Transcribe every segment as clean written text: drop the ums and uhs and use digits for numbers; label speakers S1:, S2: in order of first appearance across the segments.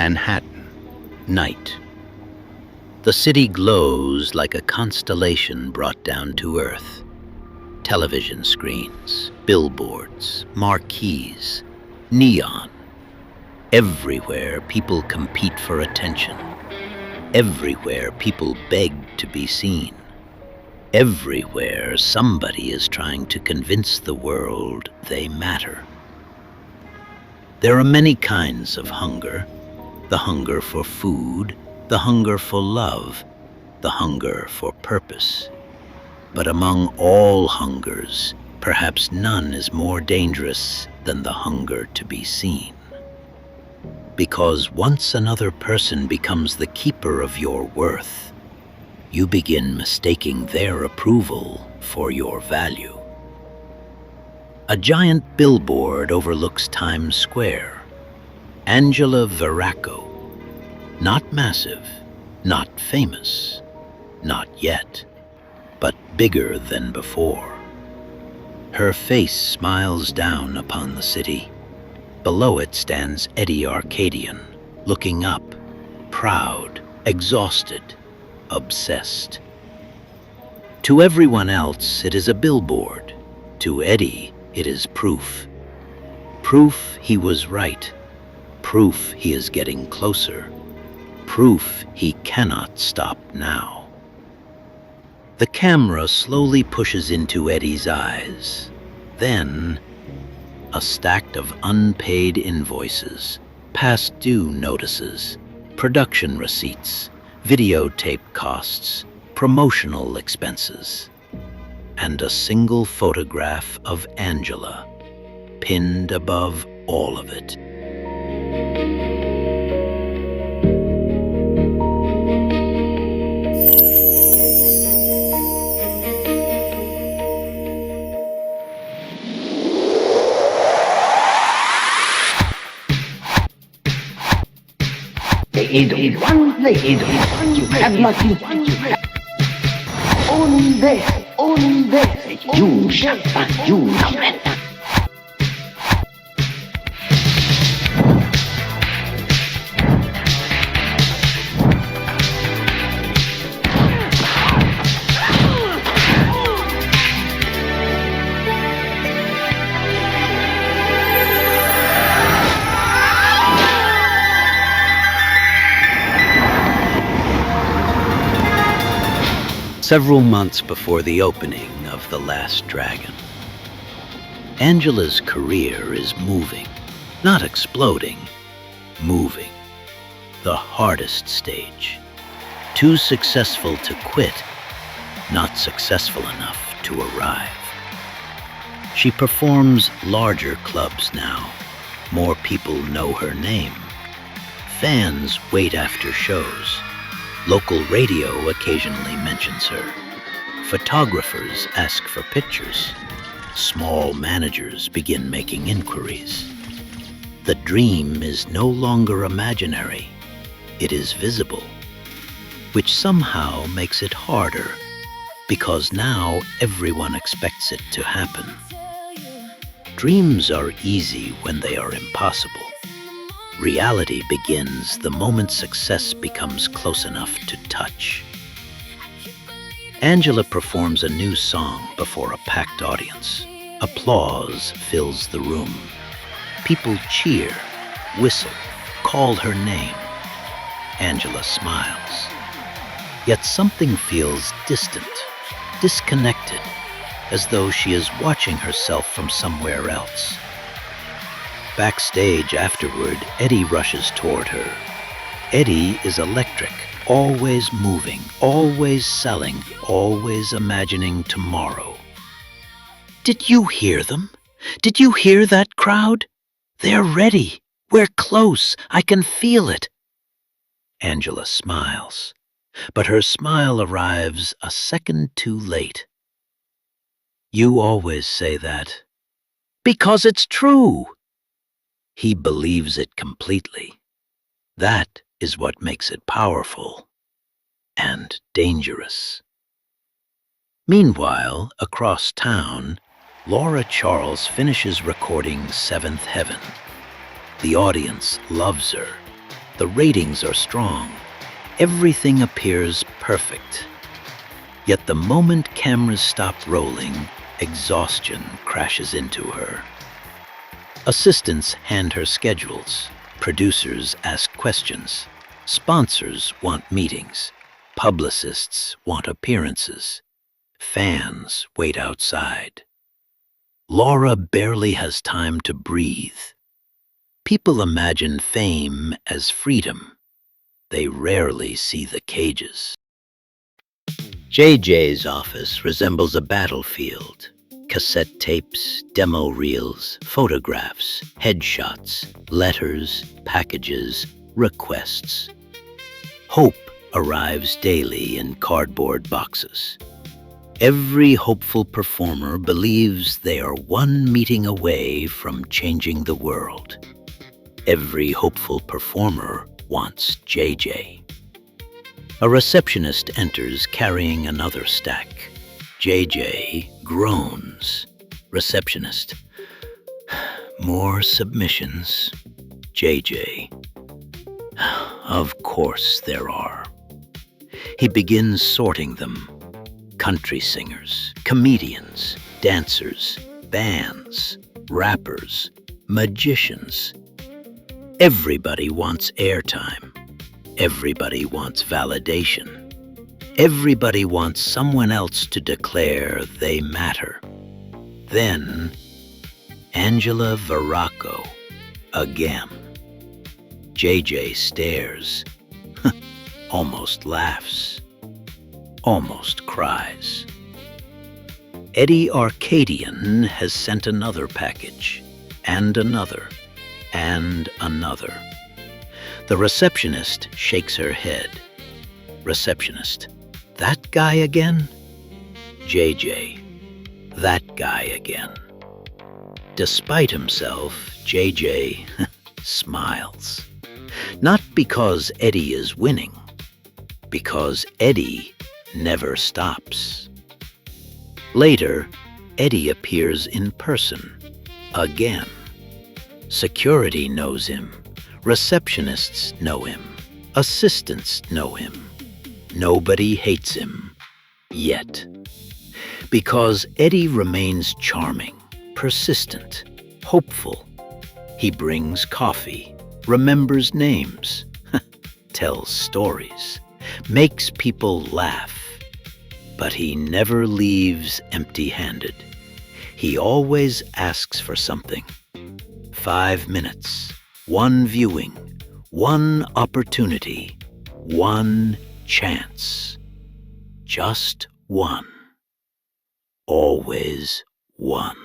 S1: Manhattan, night. The city glows like a constellation brought down to earth. Television screens, billboards, marquees, neon. Everywhere people compete for attention. Everywhere people beg to be seen. Everywhere somebody is trying to convince the world they matter. There are many kinds of hunger. The hunger for food, the hunger for love, the hunger for purpose. But among all hungers, perhaps none is more dangerous than the hunger to be seen. Because once another person becomes the keeper of your worth, you begin mistaking their approval for your value. A giant billboard overlooks Times Square. Angela Viracco. Not massive, not famous, not yet, but bigger than before. Her face smiles down upon the city. Below it stands Eddie Arcadian, looking up, proud, exhausted, obsessed. To everyone else, it is a billboard. To Eddie, it is proof. Proof he was right. Proof he is getting closer. Proof he cannot stop now. The camera slowly pushes into Eddie's eyes. Then, a stack of unpaid invoices, past due notices, production receipts, videotape costs, promotional expenses, and a single photograph of Angela, pinned above all of it.
S2: There is one place you have not been. Only there, you shall find you no better.
S1: Several months before the opening of The Last Dragon, Angela's career is moving, not exploding, moving. The hardest stage. Too successful to quit, not successful enough to arrive. She performs larger clubs now. More people know her name. Fans wait after shows. Local radio occasionally mentions her. Photographers ask for pictures. Small managers begin making inquiries. The dream is no longer imaginary. It is visible, which somehow makes it harder, because now everyone expects it to happen. Dreams are easy when they are impossible. Reality begins the moment success becomes close enough to touch. Angela performs a new song before a packed audience. Applause fills the room. People cheer, whistle, call her name. Angela smiles. Yet something feels distant, disconnected, as though she is watching herself from somewhere else. Backstage afterward, Eddie rushes toward her. Eddie is electric, always moving, always selling, always imagining tomorrow. Did you hear them? Did you hear that crowd? They're ready. We're close. I can feel it. Angela smiles, but her smile arrives a second too late. You always say that. Because it's true. He believes it completely. That is what makes it powerful and dangerous. Meanwhile, across town, Laura Charles finishes recording Seventh Heaven. The audience loves her. The ratings are strong. Everything appears perfect. Yet the moment cameras stop rolling, exhaustion crashes into her. Assistants hand her schedules. Producers ask questions. Sponsors want meetings. Publicists want appearances. Fans wait outside. Laura barely has time to breathe. People imagine fame as freedom. They rarely see the cages. JJ's office resembles a battlefield. Cassette tapes, demo reels, photographs, headshots, letters, packages, requests. Hope arrives daily in cardboard boxes. Every hopeful performer believes they are one meeting away from changing the world. Every hopeful performer wants JJ. A receptionist enters carrying another stack. JJ groans. Receptionist. More submissions. JJ. Of course there are. He begins sorting them. Country singers, comedians, dancers, bands, rappers, magicians. Everybody wants airtime. Everybody wants validation. Everybody wants someone else to declare they matter. Then, Angela Viracco, again. JJ stares, almost laughs, almost cries. Eddie Arcadian has sent another package, and another, and another. The receptionist shakes her head. Receptionist. That guy again? JJ. That guy again. Despite himself, JJ smiles. Not because Eddie is winning, because Eddie never stops. Later, Eddie appears in person, again. Security knows him. Receptionists know him. Assistants know him. Nobody hates him, yet. Because Eddie remains charming, persistent, hopeful. He brings coffee, remembers names, tells stories, makes people laugh. But he never leaves empty-handed. He always asks for something. 5 minutes, one viewing, one opportunity, one chance. Just one. Always one.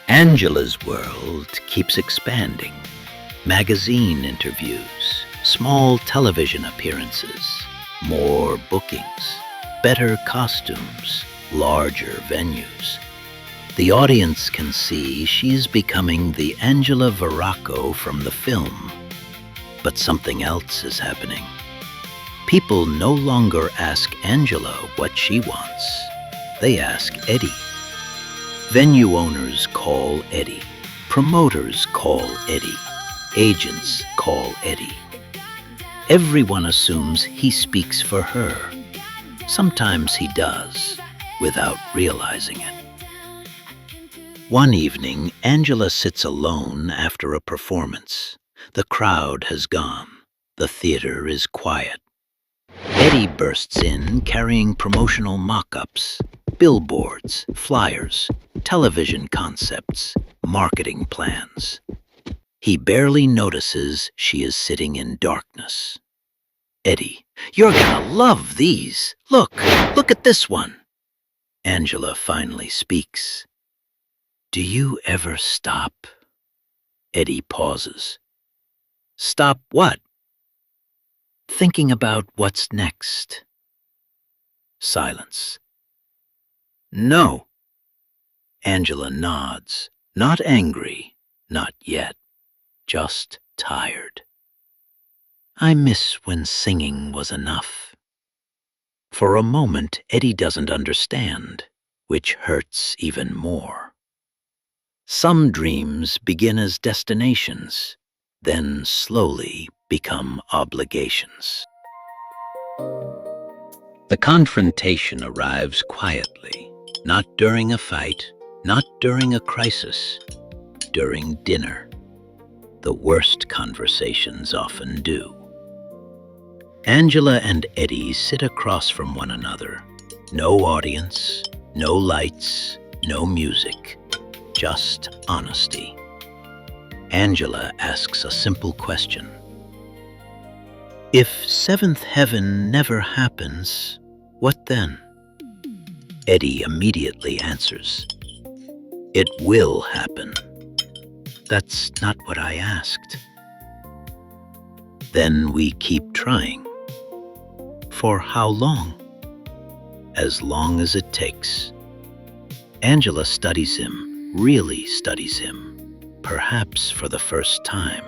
S1: Angela's world keeps expanding. Magazine interviews, small television appearances, more bookings, better costumes, larger venues. The audience can see she's becoming the Angela Viracco from the film. But something else is happening. People no longer ask Angela what she wants. They ask Eddie. Venue owners call Eddie. Promoters call Eddie. Agents call Eddie. Everyone assumes he speaks for her. Sometimes he does, without realizing it. One evening, Angela sits alone after a performance. The crowd has gone. The theater is quiet. Eddie bursts in carrying promotional mock-ups, billboards, flyers, television concepts, marketing plans. He barely notices she is sitting in darkness. Eddie, you're gonna love these. Look at this one. Angela finally speaks. Do you ever stop? Eddie pauses. Stop what? Thinking about what's next. Silence. No. Angela nods, not angry, not yet, just tired. I miss when singing was enough. For a moment, Eddie doesn't understand, which hurts even more. Some dreams begin as destinations, then slowly become obligations. The confrontation arrives quietly, not during a fight, not during a crisis, during dinner. The worst conversations often do. Angela and Eddie sit across from one another. No audience, no lights, no music, just honesty. Angela asks a simple question. If seventh heaven never happens, what then? Eddie immediately answers, it will happen. That's not what I asked. Then we keep trying. For how long? As long as it takes. Angela studies him, really studies him, perhaps for the first time.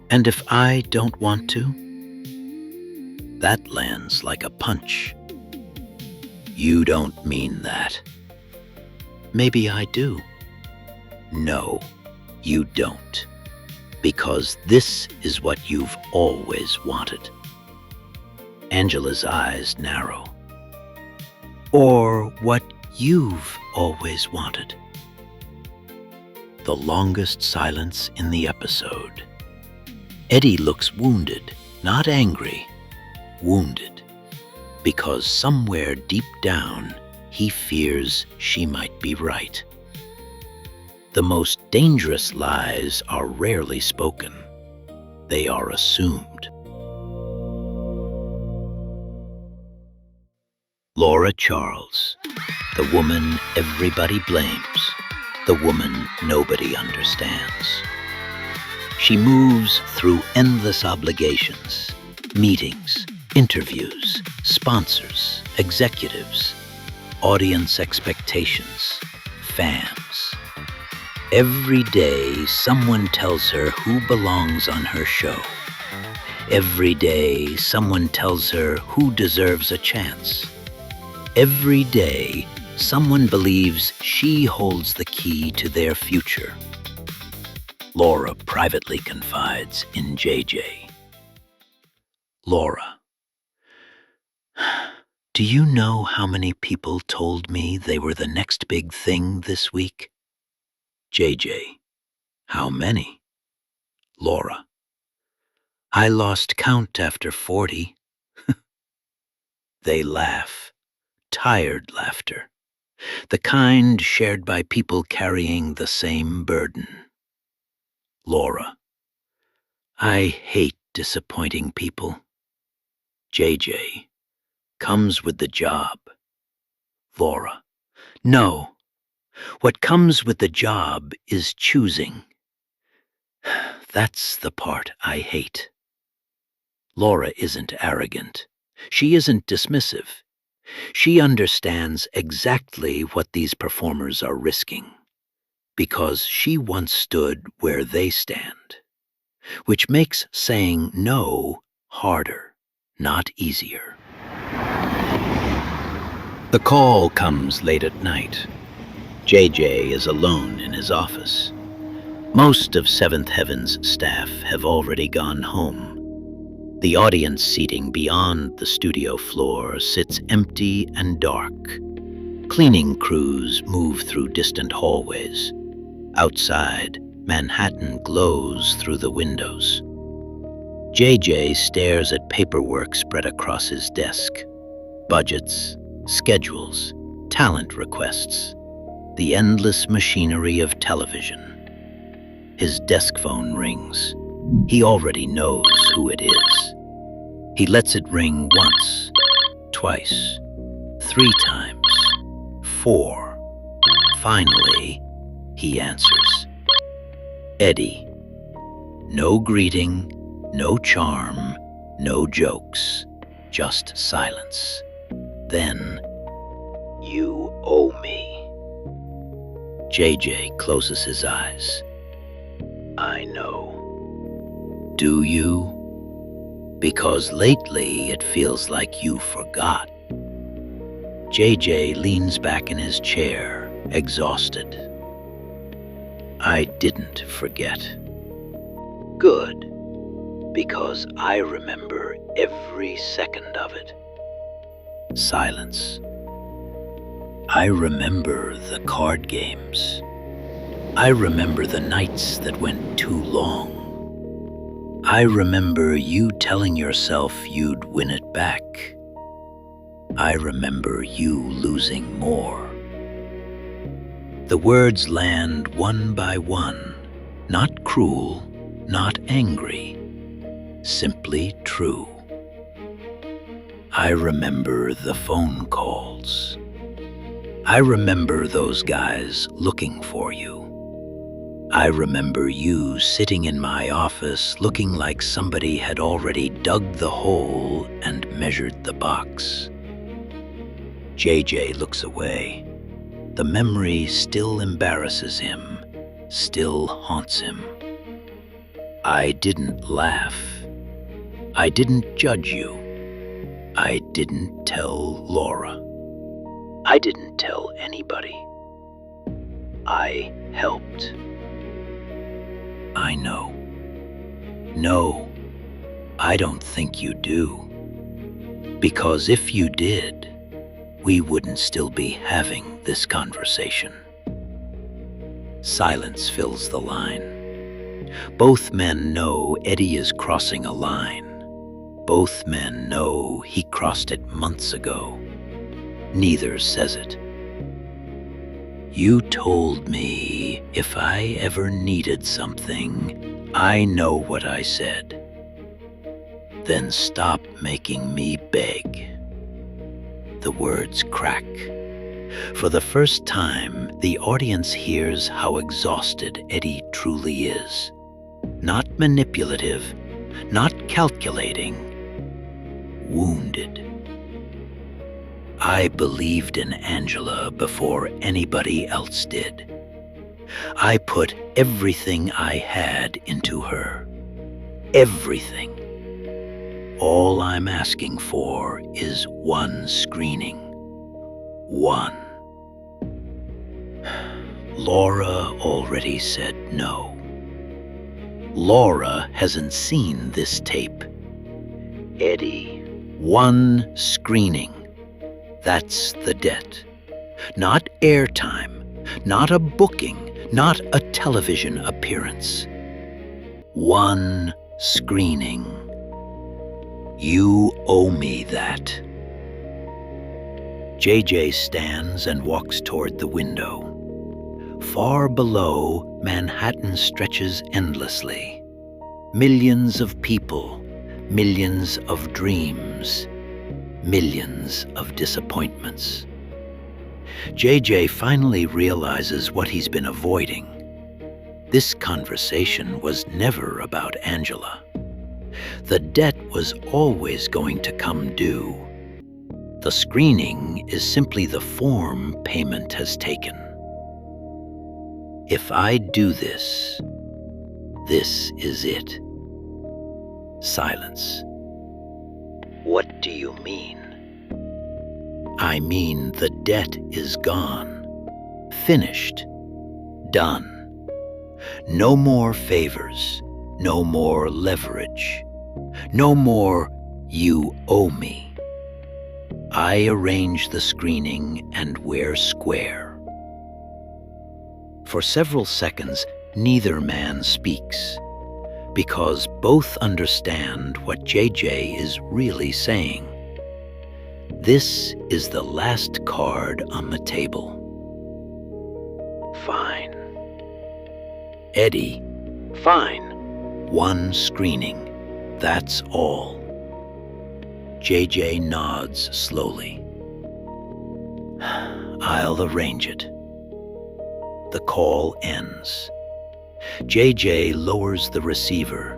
S1: And if I don't want to? That lands like a punch. You don't mean that. Maybe I do. No, you don't. Because this is what you've always wanted. Angela's eyes narrow. Or what you've always wanted. The longest silence in the episode. Eddie looks wounded, not angry, wounded, because somewhere deep down he fears she might be right. The most dangerous lies are rarely spoken. They are assumed. Laura Charles, the woman everybody blames, the woman nobody understands. She moves through endless obligations, meetings, interviews, sponsors, executives, audience expectations, fans. Every day, someone tells her who belongs on her show. Every day, someone tells her who deserves a chance. Every day, someone believes she holds the key to their future. Laura privately confides in JJ. Laura, do you know how many people told me they were the next big thing this week? JJ, how many? Laura, I lost count after 40. They laugh, tired laughter, the kind shared by people carrying the same burden. Laura, I hate disappointing people. JJ, comes with the job. Laura, no. What comes with the job is choosing. That's the part I hate. Laura isn't arrogant. She isn't dismissive. She understands exactly what these performers are risking, because she once stood where they stand, which makes saying no harder, not easier. The call comes late at night. JJ is alone in his office. Most of Seventh Heaven's staff have already gone home. The audience seating beyond the studio floor sits empty and dark. Cleaning crews move through distant hallways. Outside, Manhattan glows through the windows. JJ stares at paperwork spread across his desk. Budgets, schedules, talent requests. The endless machinery of television. His desk phone rings. He already knows who it is. He lets it ring once, twice, 3 times, 4. Finally, he answers. Eddie. No greeting, no charm, no jokes, just silence. Then, you owe me. JJ closes his eyes. I know. Do you? Because lately it feels like you forgot. JJ leans back in his chair, exhausted. I didn't forget. Good, because I remember every second of it. Silence. I remember the card games. I remember the nights that went too long. I remember you telling yourself you'd win it back. I remember you losing more. The words land one by one, not cruel, not angry, simply true. I remember the phone calls. I remember those guys looking for you. I remember you sitting in my office looking like somebody had already dug the hole and measured the box. JJ looks away. The memory still embarrasses him, still haunts him. I didn't laugh. I didn't judge you. I didn't tell Laura. I didn't tell anybody. I helped. I know. No, I don't think you do. Because if you did, we wouldn't still be having this conversation. Silence fills the line. Both men know Eddie is crossing a line. Both men know he crossed it months ago. Neither says it. You told me if I ever needed something, I know what I said. Then stop making me beg. The words crack. For the first time, the audience hears how exhausted Eddie truly is. Not manipulative, not calculating, wounded. I believed in Angela before anybody else did. I put everything I had into her. Everything. All I'm asking for is one screening. One. Laura already said no. Laura hasn't seen this tape. Eddie, one screening. That's the debt. Not airtime, not a booking, not a television appearance. One screening. You owe me that. JJ stands and walks toward the window. Far below, Manhattan stretches endlessly. Millions of people, millions of dreams, millions of disappointments. JJ finally realizes what he's been avoiding. This conversation was never about Angela. The debt was always going to come due. The screening is simply the form payment has taken. If I do this, this is it. Silence. What do you mean? I mean the debt is gone. Finished. Done. No more favors. No more leverage. No more you owe me. I arrange the screening and we're square. For several seconds, neither man speaks, because both understand what JJ is really saying. This is the last card on the table. Fine. Eddie, fine. One screening. That's all. JJ nods slowly. I'll arrange it. The call ends. JJ lowers the receiver.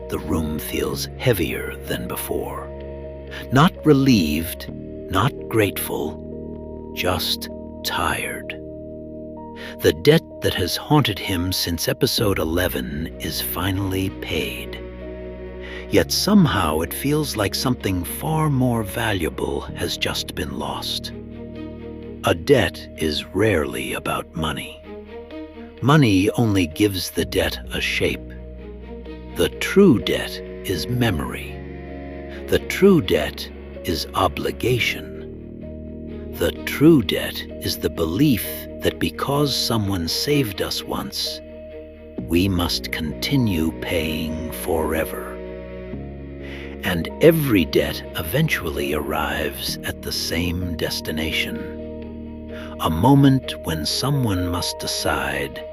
S1: The room feels heavier than before. Not relieved, not grateful, just tired. The debt that has haunted him since episode 11 is finally paid. Yet somehow it feels like something far more valuable has just been lost. A debt is rarely about money. Money only gives the debt a shape. The true debt is memory. The true debt is obligation. The true debt is the belief that because someone saved us once, we must continue paying forever. And every debt eventually arrives at the same destination. A moment when someone must decide,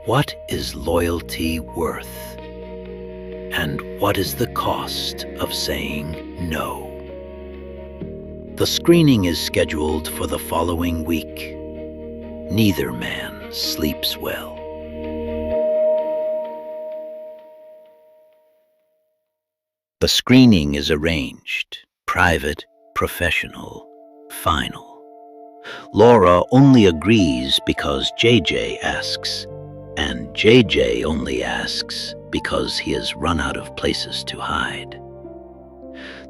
S1: what is loyalty worth? And what is the cost of saying no? The screening is scheduled for the following week. Neither man sleeps well. The screening is arranged, private, professional, final. Laura only agrees because JJ asks, and JJ only asks because he has run out of places to hide.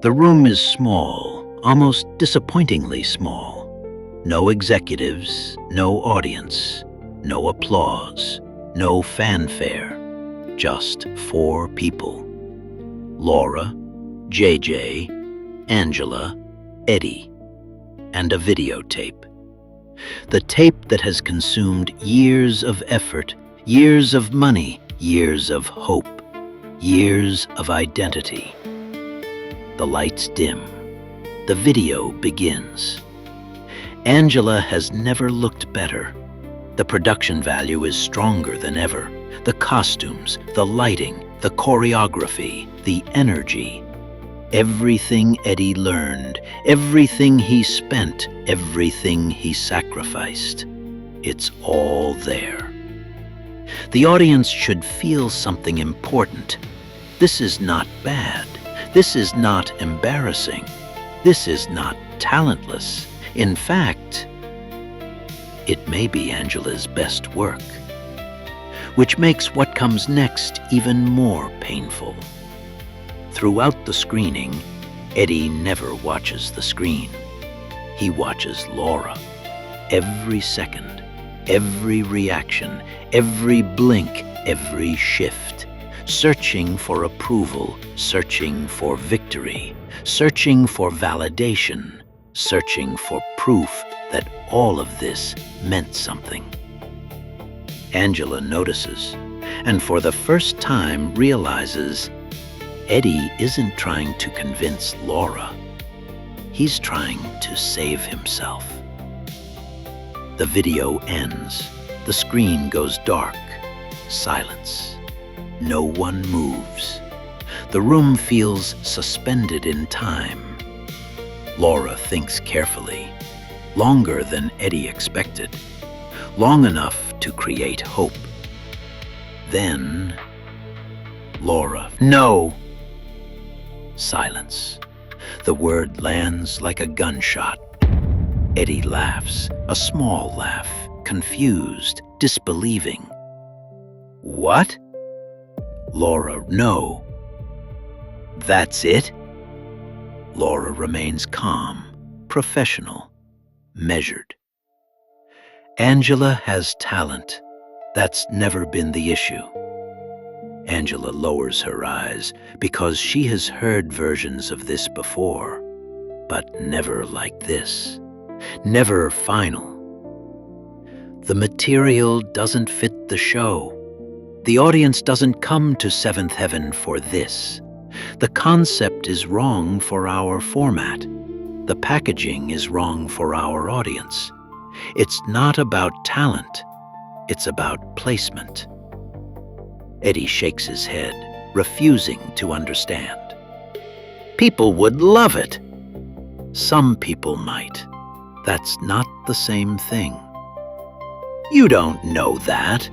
S1: The room is small, almost disappointingly small. No executives, no audience, no applause, no fanfare, just 4 people. Laura, JJ, Angela, Eddie, and a videotape. The tape that has consumed years of effort, years of money, years of hope, years of identity. The lights dim. The video begins. Angela has never looked better. The production value is stronger than ever. The costumes, the lighting, the choreography, the energy. Everything Eddie learned, everything he spent, everything he sacrificed. It's all there. The audience should feel something important. This is not bad. This is not embarrassing. This is not talentless. In fact, it may be Angela's best work, which makes what comes next even more painful. Throughout the screening, Eddie never watches the screen. He watches Laura. Every second, every reaction, every blink, every shift, searching for approval, searching for victory, searching for validation, searching for proof that all of this meant something. Angela notices, and for the first time realizes Eddie isn't trying to convince Laura. He's trying to save himself. The video ends. The screen goes dark. Silence. No one moves. The room feels suspended in time. Laura thinks carefully, longer than Eddie expected, long enough to create hope. Then, Laura, no! Silence. The word lands like a gunshot. Eddie laughs, a small laugh, confused, disbelieving. What? Laura, no. That's it? Laura remains calm, professional, measured. Angela has talent. That's never been the issue. Angela lowers her eyes because she has heard versions of this before, but never like this. Never final. The material doesn't fit the show. The audience doesn't come to Seventh Heaven for this. The concept is wrong for our format. The packaging is wrong for our audience. It's not about talent. It's about placement. Eddie shakes his head, refusing to understand. People would love it. Some people might. That's not the same thing. You don't know that.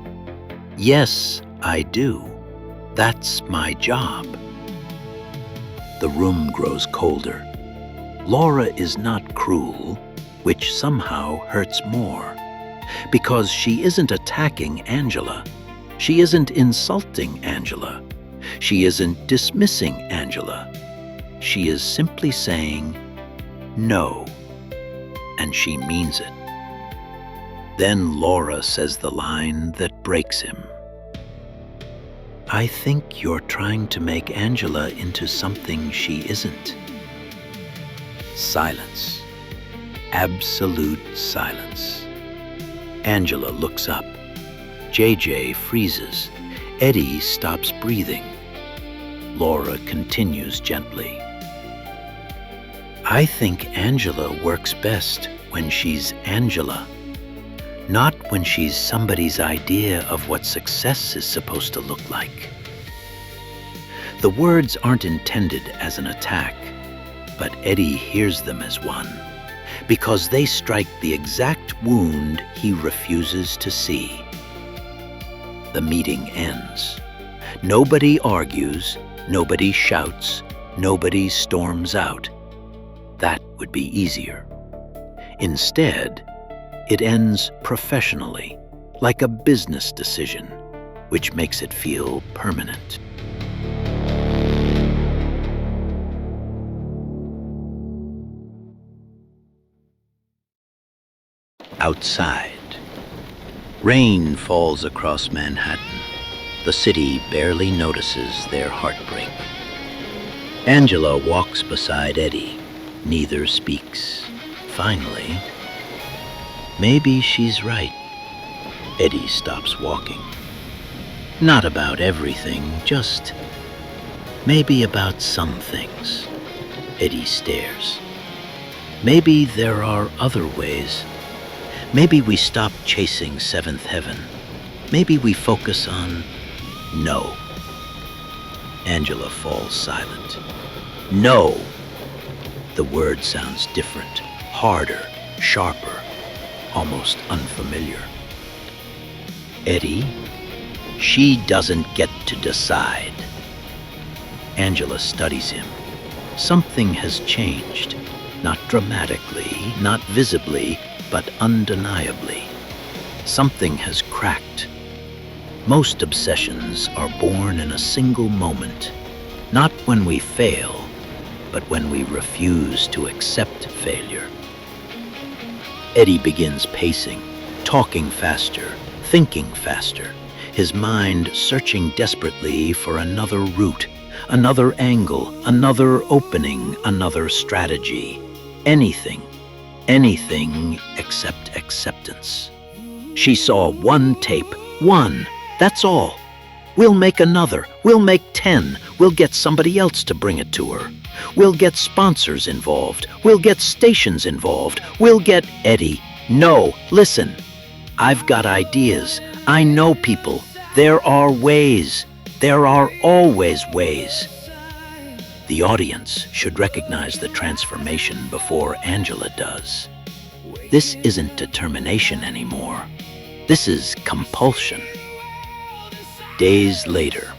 S1: Yes, I do. That's my job. The room grows colder. Laura is not cruel, which somehow hurts more, because she isn't attacking Angela. She isn't insulting Angela. She isn't dismissing Angela. She is simply saying no, and she means it. Then Laura says the line that breaks him. "I think you're trying to make Angela into something she isn't." Silence. Absolute silence. Angela looks up. JJ freezes. Eddie stops breathing. Laura continues gently. "I think Angela works best when she's Angela, not when she's somebody's idea of what success is supposed to look like." The words aren't intended as an attack, but Eddie hears them as one, because they strike the exact wound he refuses to see. The meeting ends. Nobody argues, nobody shouts, nobody storms out. That would be easier. Instead, it ends professionally, like a business decision, which makes it feel permanent. Outside, rain falls across Manhattan. The city barely notices their heartbreak. Angela walks beside Eddie. Neither speaks. Finally, maybe she's right. Eddie stops walking. Not about everything, just maybe about some things. Eddie stares. Maybe there are other ways. Maybe we stop chasing seventh heaven. Maybe we focus on no. Angela falls silent. No. The word sounds different, harder, sharper, almost unfamiliar. Eddie, she doesn't get to decide. Angela studies him. Something has changed, not dramatically, not visibly, but undeniably. Something has cracked. Most obsessions are born in a single moment, not when we fail, but when we refuse to accept failure. Eddie begins pacing, talking faster, thinking faster, his mind searching desperately for another route, another angle, another opening, another strategy. Anything except acceptance. She saw one tape, one, that's all. We'll make another, we'll make 10, we'll get somebody else to bring it to her. We'll get sponsors involved, we'll get stations involved, we'll get Eddie. No, listen, I've got ideas, I know people, there are ways, there are always ways. The audience should recognize the transformation before Angela does. This isn't determination anymore. This is compulsion. Days later,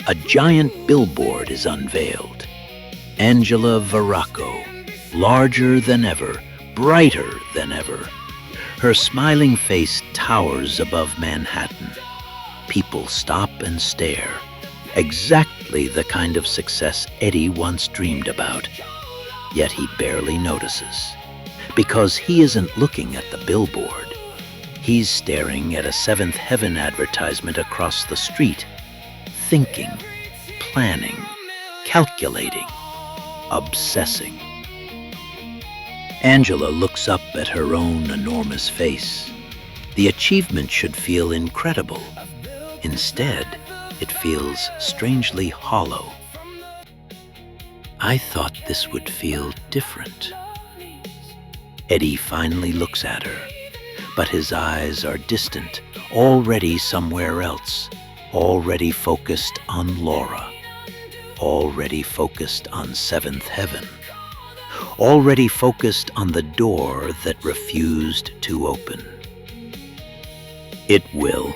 S1: a giant billboard is unveiled. Angela Viracco, larger than ever, brighter than ever. Her smiling face towers above Manhattan. People stop and stare. Exactly the kind of success Eddie once dreamed about. Yet he barely notices, because he isn't looking at the billboard. He's staring at a seventh heaven advertisement across the street, thinking, planning, calculating, obsessing. Angela looks up at her own enormous face. The achievement should feel incredible. Instead, it feels strangely hollow. I thought this would feel different. Eddie finally looks at her, but his eyes are distant, already somewhere else, already focused on Laura, already focused on seventh heaven, already focused on the door that refused to open. It will.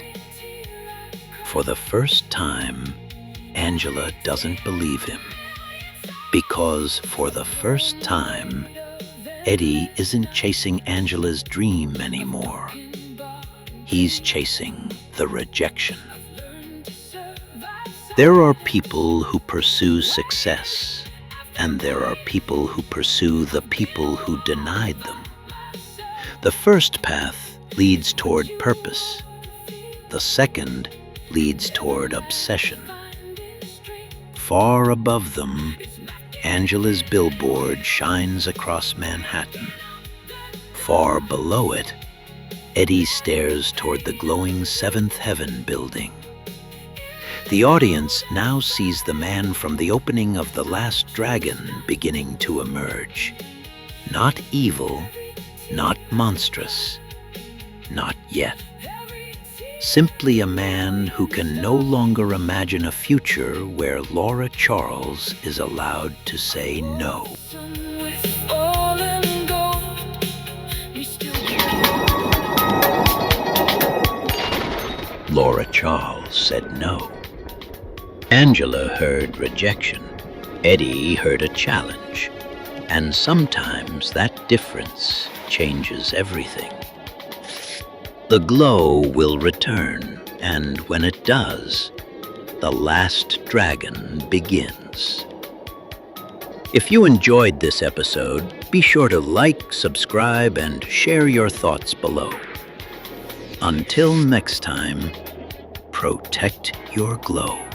S1: For the first time, Angela doesn't believe him, because for the first time, Eddie isn't chasing Angela's dream anymore. He's chasing the rejection. There are people who pursue success, and there are people who pursue the people who denied them. The first path leads toward purpose. The second leads toward obsession. Far above them, Angela's billboard shines across Manhattan. Far below it, Eddie stares toward the glowing Seventh Heaven building. The audience now sees the man from the opening of The Last Dragon beginning to emerge. Not evil, not monstrous, not yet. Simply a man who can no longer imagine a future where Laura Charles is allowed to say no. Laura Charles said no. Angela heard rejection. Eddie heard a challenge. And sometimes that difference changes everything. The glow will return, and when it does, the last dragon begins. If you enjoyed this episode, be sure to like, subscribe, and share your thoughts below. Until next time, protect your glow.